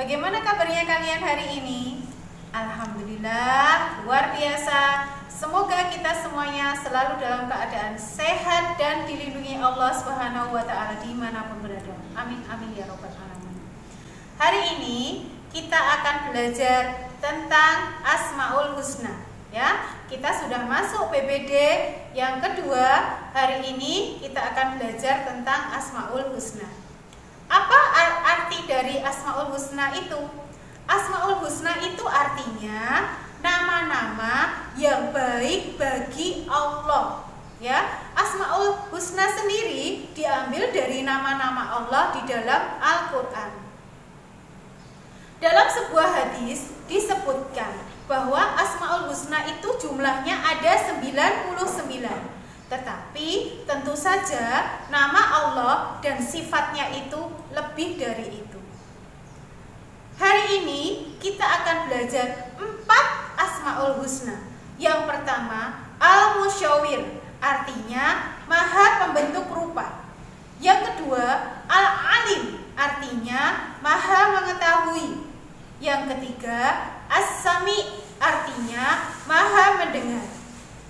Bagaimana kabarnya kalian hari ini? Alhamdulillah, luar biasa. Semoga kita semuanya selalu dalam keadaan sehat dan dilindungi Allah Subhanahu wa Ta'ala dimanapun berada. Amin amin ya robbal alamin. Hari ini kita akan belajar tentang Asmaul Husna. Ya, kita sudah masuk PBD yang kedua. Hari ini kita akan belajar tentang Asmaul Husna. Apa arti dari Asmaul Husna itu? Asmaul Husna itu artinya nama-nama yang baik bagi Allah. Ya, Asmaul Husna sendiri diambil dari nama-nama Allah di dalam Al-Qur'an. Dalam sebuah hadis disebutkan bahwa Asmaul Husna itu jumlahnya ada 99. Tetapi tentu saja nama Allah dan sifatnya itu lebih dari itu. Hari ini kita akan belajar 4 Asmaul Husna. Yang pertama, Al-Musyawir, artinya Maha Pembentuk Rupa. Yang kedua, Al-Alim, artinya Maha Mengetahui. Yang ketiga, As-Sami, artinya Maha Mendengar.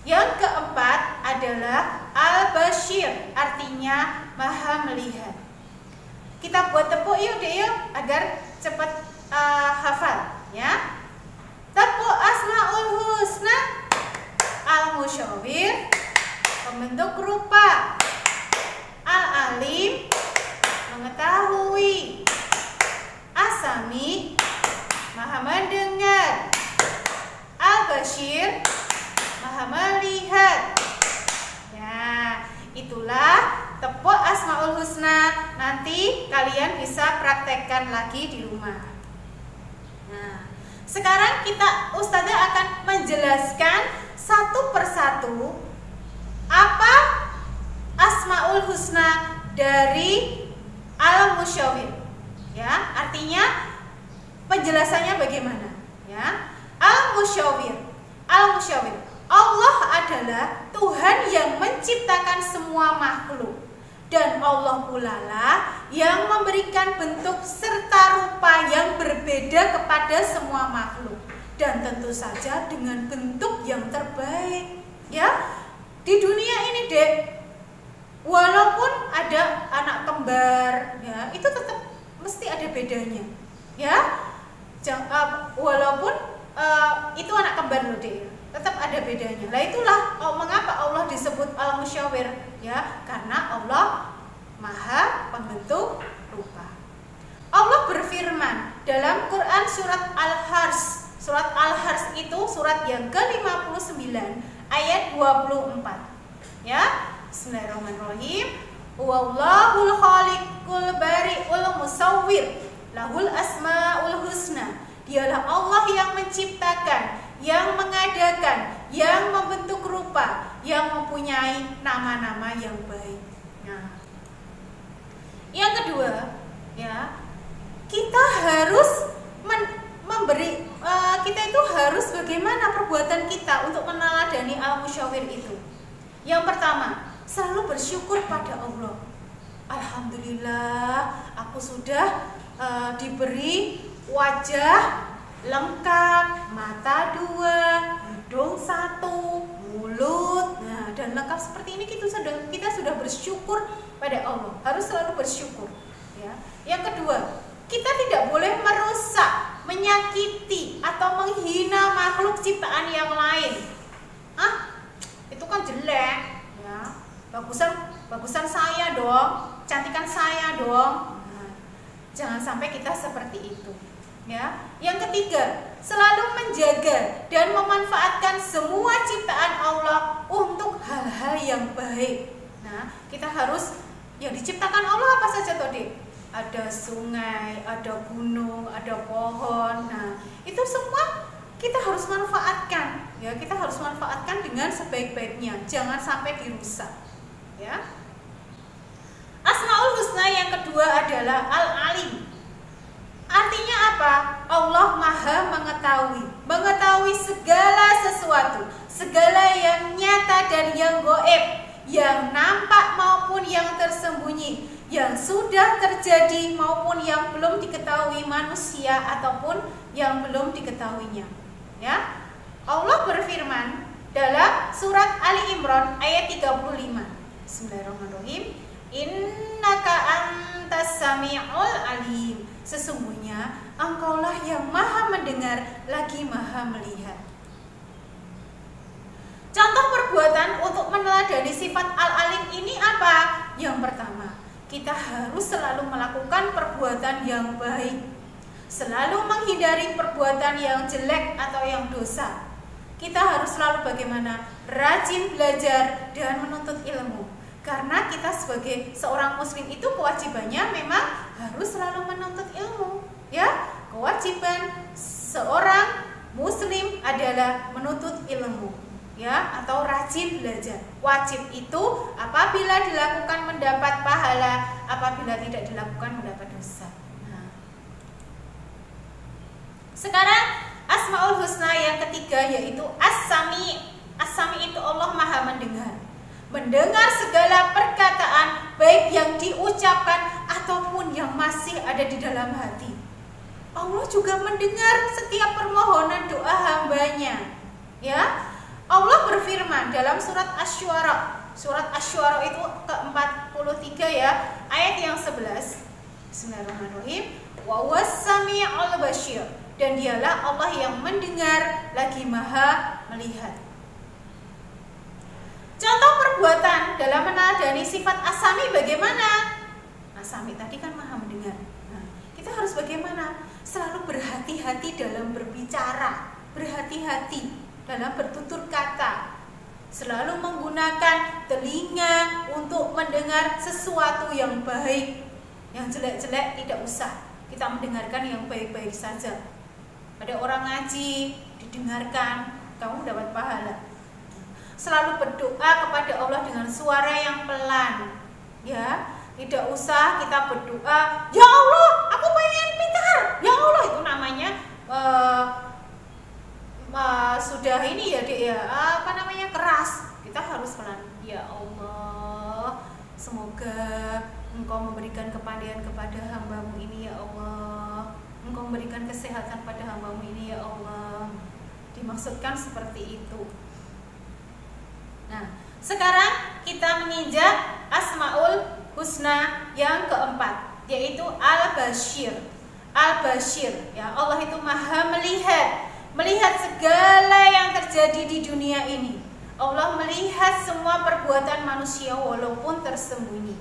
Yang keempat adalah Al-Bashir, artinya Maha Melihat. Kita buat tepuk yuk deh yuk, agar cepat hafal ya. Tepuk Asmaul Husna. Al-Musyawir, pembentuk rupa. Al-Alim, mengetahui. As-Sami, Maha Mendengar. Al-Bashir, Maha Melihat. Ya, itulah tepuk Asmaul Husna. Nanti kalian bisa praktekkan lagi di rumah. Nah, sekarang Ustazah akan menjelaskan satu persatu apa Asmaul Husna dari Al-Musyawir. Ya, artinya penjelasannya bagaimana? Ya, Al-Musyawir. Allah adalah Tuhan yang menciptakan semua makhluk, dan Allah pula lah yang memberikan bentuk serta rupa yang berbeda kepada semua makhluk, dan tentu saja dengan bentuk yang terbaik. Ya, di dunia ini dek, walaupun ada anak kembar, ya itu tetap mesti ada bedanya. Ya, walaupun itu anak kembar loh dek, tetap ada bedanya. Lah itulah mengapa Allah disebut Al-Musyawir, ya, karena Allah Maha Pembentuk Rupa. Allah berfirman dalam Quran surat Al-Hars. Surat Al-Hars itu surat yang ke-59 ayat 24. Ya, bismillahirrahmanirrahim. Wallahul khaliqul bari'ul musawwir, lahul asmaul husna. Dialah Allah yang menciptakan, yang mengadakan, yang membentuk rupa, yang mempunyai nama-nama yang baik. Nah, yang kedua, ya, kita harus kita itu harus bagaimana perbuatan kita untuk meneladani Al-Musyawir itu. Yang pertama, selalu bersyukur pada Allah. Alhamdulillah, aku sudah diberi wajah lengkap, mata 2, hidung 1, mulut, nah, dan lengkap seperti ini kita sudah bersyukur pada Allah. Harus selalu bersyukur. Ya. Yang kedua, kita tidak boleh merusak, menyakiti atau menghina makhluk ciptaan yang lain. Itu kan jelek. Ya. Bagusan saya dong, cantikan saya dong. Nah, jangan sampai kita seperti itu. Ya, yang ketiga, selalu menjaga dan memanfaatkan semua ciptaan Allah untuk hal-hal yang baik. Nah, kita harus yang diciptakan Allah apa saja tadi? Ada sungai, ada gunung, ada pohon. Nah, itu semua kita harus manfaatkan. Ya, kita harus manfaatkan dengan sebaik-baiknya. Jangan sampai dirusak. Ya. Asmaul Husna yang kedua adalah Al-Alim. Artinya apa? Allah Maha mengetahui segala sesuatu, segala yang nyata dan yang gaib, yang nampak maupun yang tersembunyi, yang sudah terjadi maupun yang belum diketahui manusia ataupun yang belum diketahuinya. Ya. Allah berfirman dalam surat Ali Imran ayat 35. Bismillahirrahmanirrahim. Innaka antas sami'ul alim. Sesungguhnya engkaulah yang maha mendengar lagi maha melihat. Contoh perbuatan untuk meneladani sifat al-alim ini apa? Yang pertama, kita harus selalu melakukan perbuatan yang baik, selalu menghindari perbuatan yang jelek atau yang dosa. Kita harus selalu bagaimana? Rajin belajar dan menuntut ilmu. Karena kita sebagai seorang muslim itu kewajibannya memang harus selalu menuntut ilmu. Ya, kewajiban seorang muslim adalah menuntut ilmu. Ya, atau rajin belajar. Wajib itu apabila dilakukan mendapat pahala, apabila tidak dilakukan mendapat dosa. Nah. Sekarang Asmaul Husna yang ketiga yaitu As-Sami. As-Sami itu Allah maha mendengar. Mendengar segala perkataan baik yang diucapkan ataupun yang masih ada di dalam hati. Allah juga mendengar setiap permohonan doa hambanya. Ya. Allah berfirman dalam surat Asy-Syu'ara. Surat Asy-Syu'ara itu ke-43 ya, ayat yang 11. Bismillahirrahmanirrahim. Wa was-sami'ul basyir. Dan dialah Allah yang mendengar lagi maha melihat. Contoh perbuatan dalam meneladani sifat As-Sami bagaimana? As-Sami tadi kan maha mendengar. Nah, kita harus bagaimana? Selalu berhati-hati dalam berbicara, berhati-hati dalam bertutur kata, selalu menggunakan telinga untuk mendengar sesuatu yang baik. Yang jelek-jelek tidak usah, kita mendengarkan yang baik-baik saja. Ada orang ngaji, didengarkan, kamu dapat pahala. Selalu berdoa kepada Allah dengan suara yang pelan. Ya, tidak usah kita berdoa, ya Allah, aku pengen pintar. Ya Allah, itu namanya sudah ini ya Dek ya, apa namanya, keras. Kita harus pelan. Ya Allah, semoga Engkau memberikan kepandaian kepada hambamu ini ya Allah. Engkau memberikan kesehatan pada hambamu ini ya Allah. Dimaksudkan seperti itu. Nah, sekarang kita menginjak Asmaul Husna yang keempat, yaitu Al-Basyir. Al-Basyir, ya Allah itu maha melihat. Melihat segala yang terjadi di dunia ini. Allah melihat semua perbuatan manusia walaupun tersembunyi.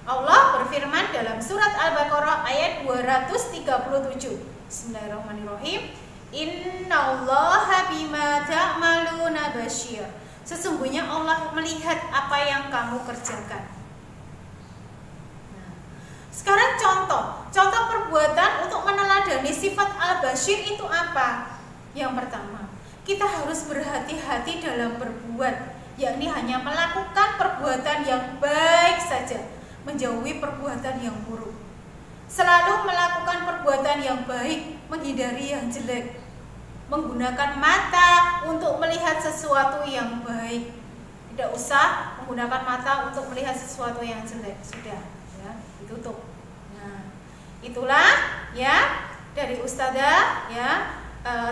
Allah berfirman dalam surat Al-Baqarah ayat 237. Bismillahirrahmanirrahim. Innallaha bima ta'maluna basyir. Sesungguhnya Allah melihat apa yang kamu kerjakan. Nah, sekarang contoh perbuatan untuk meneladani sifat Al-Basyir itu apa? Yang pertama, kita harus berhati-hati dalam berbuat, yakni hanya melakukan perbuatan yang baik saja, menjauhi perbuatan yang buruk. Selalu melakukan perbuatan yang baik, menghindari yang jelek. Menggunakan mata untuk melihat sesuatu yang baik. Tidak usah menggunakan mata untuk melihat sesuatu yang jelek. Sudah, ya, ditutup. Nah, itulah ya dari Ustazah ya.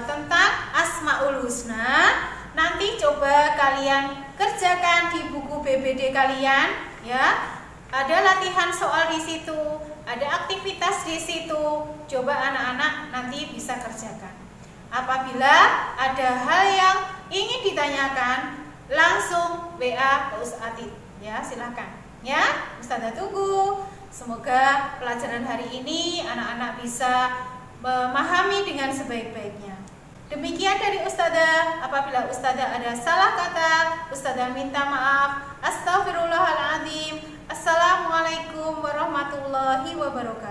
Tentang Asmaul Husna. Nanti coba kalian kerjakan di buku BBD kalian ya. Ada latihan soal di situ, ada aktivitas di situ. Coba anak-anak nanti bisa kerjakan. Apabila ada hal yang ingin ditanyakan, langsung WA ke Ustaz Atik ya, silakan ya. Ustazah tunggu. Semoga pelajaran hari ini anak-anak bisa memahami dengan sebaik-baiknya. Demikian dari Ustazah. Apabila Ustazah ada salah kata, Ustazah minta maaf. Astaghfirullahaladzim. Assalamualaikum warahmatullahi wabarakatuh.